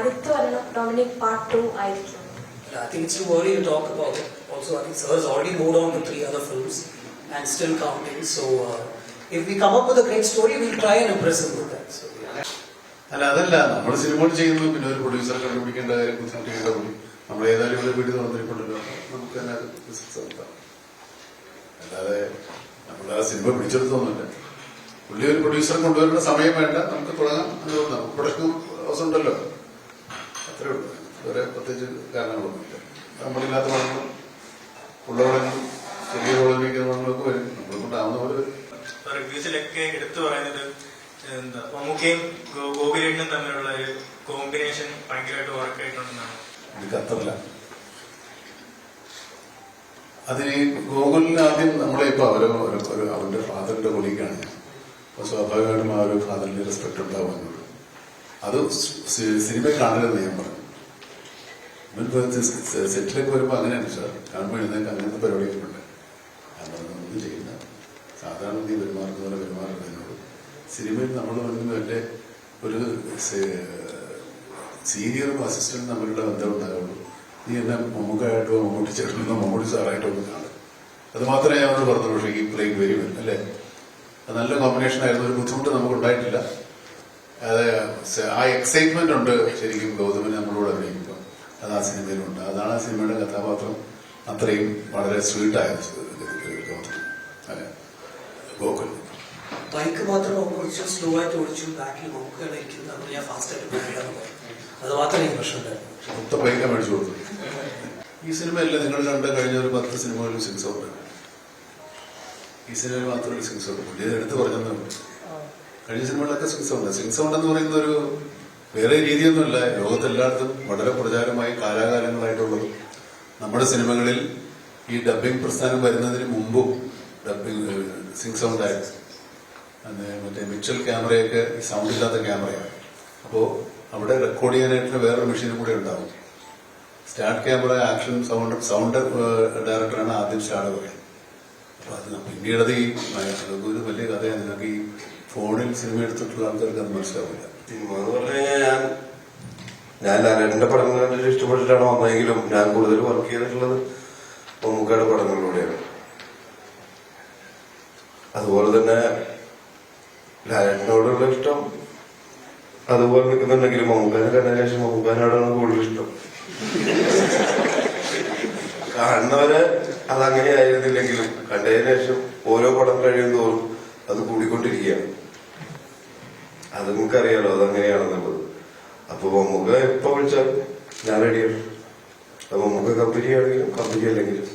അടുത്ത വരണം Dominic part 2 ആയിരിക്കും. I think it's too early to talk about it. Also, I think Sir has already moved on to 3 other films and still counting. So, if we come up with a great story, we'll try and impress him with that. So, അല്ല, അതല്ല, നമ്മൾ സിനിമകൾ ചെയ്യുന്നു, പിന്നെ ഒരു പ്രൊഡ്യൂസറെ കണ്ടുപിടിക്കേണ്ട കാര്യം ബുദ്ധിമുട്ടിക്കേണ്ട പോലും നമ്മൾ ഏതായാലും ഇവിടെ വീട്ടിൽ വന്നിട്ടുണ്ടല്ലോ, നമുക്ക് തന്നെ അത് ബിസിനസ് നടത്താം. അല്ലാതെ നമ്മൾ ആ സിനിമ പിടിച്ചെടുത്തൊന്നുമില്ല. പുള്ളി ഒരു പ്രൊഡ്യൂസറെ കൊണ്ടുവരേണ്ട സമയം വേണ്ട, നമുക്ക് തുടങ്ങാം. നമുക്ക് പ്രൊഡക്ഷൻ ഹൗസ് ഉണ്ടല്ലോ, അത്രേ ഉള്ളൂ. വേറെ പ്രത്യേകിച്ച് കാരണങ്ങളൊന്നുമില്ല. നമ്മളില്ലാത്ത പണങ്ങളും ഉള്ള പണങ്ങളും ചെറിയ കുളമിക്കുന്ന പണങ്ങളൊക്കെ വരും, നമ്മളെ കൊണ്ടാവുന്ന പോലെ വരും. റിവ്യൂസിലൊക്കെ എടുത്തു പറയുന്നത് എന്താ മമ്മൂക്കയും ഗോകുലേട്ടനും തമ്മിലുള്ള ഒരു കോമ്പിനേഷൻ ഭയങ്കരമായിട്ട് വർക്കായിട്ടുണ്ടെന്നാണ്. എനിക്ക് അത്രല്ല. അതിന് ഗോകുലിന് ആദ്യം നമ്മളിപ്പോ അവന്റെ ഫാദറിന്റെ കൊലീഗാണ് ഞാൻ. അപ്പൊ സ്വാഭാവികമായിട്ടും ആ ഒരു ഫാദറിന്റെ റെസ്പെക്ട് ഉണ്ടാവുന്നുള്ളൂ. അത് സിനിമ കാണരുതെന്ന് ഞാൻ പറഞ്ഞു. സെറ്റിലേക്ക് വരുമ്പോ അങ്ങനെയാണ് സാർ, കാണുമ്പോൾ എഴുന്നേക്ക് അങ്ങനത്തെ പരിപാടിയൊക്കെ ഉണ്ട്. ഒന്നും ചെയ്യുന്ന സാധാരണ നീ പെരുമാറുന്നതുപോലെ പെരുമാറുന്നതിനോട് സിനിമയിൽ നമ്മൾ വന്ന് എന്റെ ഒരു സീനിയറും അസിസ്റ്റന്റും തമ്മിലുള്ള ബന്ധം ഉണ്ടാകുള്ളൂ. നീ എന്നെ മമ്മൂക്കായിട്ടോ മമ്മൂട്ടി ചേട്ടനോ മമ്മൂട്ടി സാറായിട്ടോ ഒന്ന് കാണും. അത് മാത്രമേ ഞാൻ അവരോട് പറഞ്ഞു. പക്ഷേ ഈ പ്ലേക്ക് വെരി വെൽ അല്ലേ, അത് നല്ല കോമ്പിനേഷൻ ആയിരുന്നു. ഒരു ബുദ്ധിമുട്ട് നമുക്ക് ഉണ്ടായിട്ടില്ല. അത് ആ എക്സൈറ്റ്മെന്റ് ഉണ്ട് ശരിക്കും ഗൗതമിന് നമ്മളോട് അഭിനയിക്കുമ്പോൾ. അത് ആ സിനിമയിലുണ്ട്. അതാണ് ആ സിനിമയുടെ കഥാപാത്രം അത്രയും വളരെ സ്വീറ്റായത് ഗൗതം അല്ലെ. ഗോകുൽ ബൈക്ക് മാത്രം ഓടിച്ചു, സ്ലോ ആയിട്ട് ഓടിച്ചു, ബാക്കിൽ നോക്കുകയാണ് ഇരിക്കുന്നത്. അത് ഞാൻ ഫാസ്റ്റ് ആയിട്ട് പോയിട്ടാണ് പോയത്. അത് മാത്രമേ എനിക്ക് പ്രശ്നമുണ്ടായിരുന്നു. മൊത്തം ബൈക്കാണ് മേടിച്ചു കൊടുത്തത്. ഈ സിനിമയല്ല നിങ്ങൾ കണ്ട കഴിഞ്ഞ ഒരു 10 സിനിമകളിൽ സിങ്സ് ഔട്ട്. ഈ സിനിമയിൽ മാത്രമേ സിങ്സ് ഔട്ട്. പുള്ളിയെ എടുത്ത് പറഞ്ഞെന്നു. കഴിഞ്ഞ സിനിമകളിലൊക്കെ സിങ്സ് ഔട്ട്. സിങ്സ് ഔട്ട് എന്ന് പറയുന്ന ഒരു വേറെ രീതിയൊന്നുമില്ല. ലോകത്തെല്ലായിടത്തും വളരെ പ്രചാരമായി കാലാകാലങ്ങളായിട്ടുള്ളത്. നമ്മുടെ സിനിമകളിൽ ഈ ഡബ്ബിംഗ് പ്രസ്ഥാനം വരുന്നതിന് മുമ്പും ഡബ്ബിംഗ് സിങ് സൗണ്ട് ആയിരുന്നു. മറ്റേ മിച്ചൽ ക്യാമറയൊക്കെ സൗണ്ട് ഇല്ലാത്ത ക്യാമറയാണ്. അപ്പോൾ അവിടെ റെക്കോർഡ് ചെയ്യാനായിട്ട് വേറൊരു മെഷീനും കൂടെ ഉണ്ടാവും. സ്റ്റാർട്ട് ക്യാമറ, ആക്ഷൻ, സൗണ്ട് ഡയറക്ടറാണ് ആദ്യം സ്റ്റാർട്ട് പറയുന്നത്. അപ്പൊ അത് പിന്നീടത് ഈ ഒരു വലിയ കഥയാണ്. നിങ്ങൾക്ക് ഈ ഫോണിൽ സിനിമ എടുത്തിട്ടുള്ള ആൾക്കാർക്ക് അത് മനസ്സിലാവില്ല. സിനിമ എന്ന് പറഞ്ഞു കഴിഞ്ഞാൽ ഞാൻ ലാലേട്ടന്റെ പടങ്ങൾ കണ്ടിട്ട് ഇഷ്ടപ്പെട്ടിട്ടാണ് വന്നെങ്കിലും ഞാൻ കൂടുതൽ വർക്ക് ചെയ്തിട്ടുള്ളത് മമ്മൂക്കയുടെ പടങ്ങളിലൂടെയാണ്. അതുപോലെ തന്നെ ലാലേട്ടനോടുള്ള ഇഷ്ടം അതുപോലെ നിൽക്കുന്നുണ്ടെങ്കിലും മമ്മൂക്കാനെ കണ്ടതിന് ശേഷം മമ്മൂക്കാനോടാണ് കൂടുതൽ ഇഷ്ടം. കാണുന്നവരെ അതങ്ങനെ ആയിരുന്നില്ലെങ്കിലും കണ്ടതിന് ശേഷം ഓരോ പടം കഴിയും തോറും അത് കൂടിക്കൊണ്ടിരിക്കുകയാണ്. അത് നിങ്ങൾക്കറിയാലോ അതങ്ങനെയാണെന്നുള്ളത്. അപ്പൊ മമ്മൂക്ക എപ്പോ വിളിച്ചാലും ഞാൻ റെഡിയാണ്. അപ്പൊ മമ്മൂക്ക കമ്പനി ആണെങ്കിലും കമ്പനി അല്ലെങ്കിലും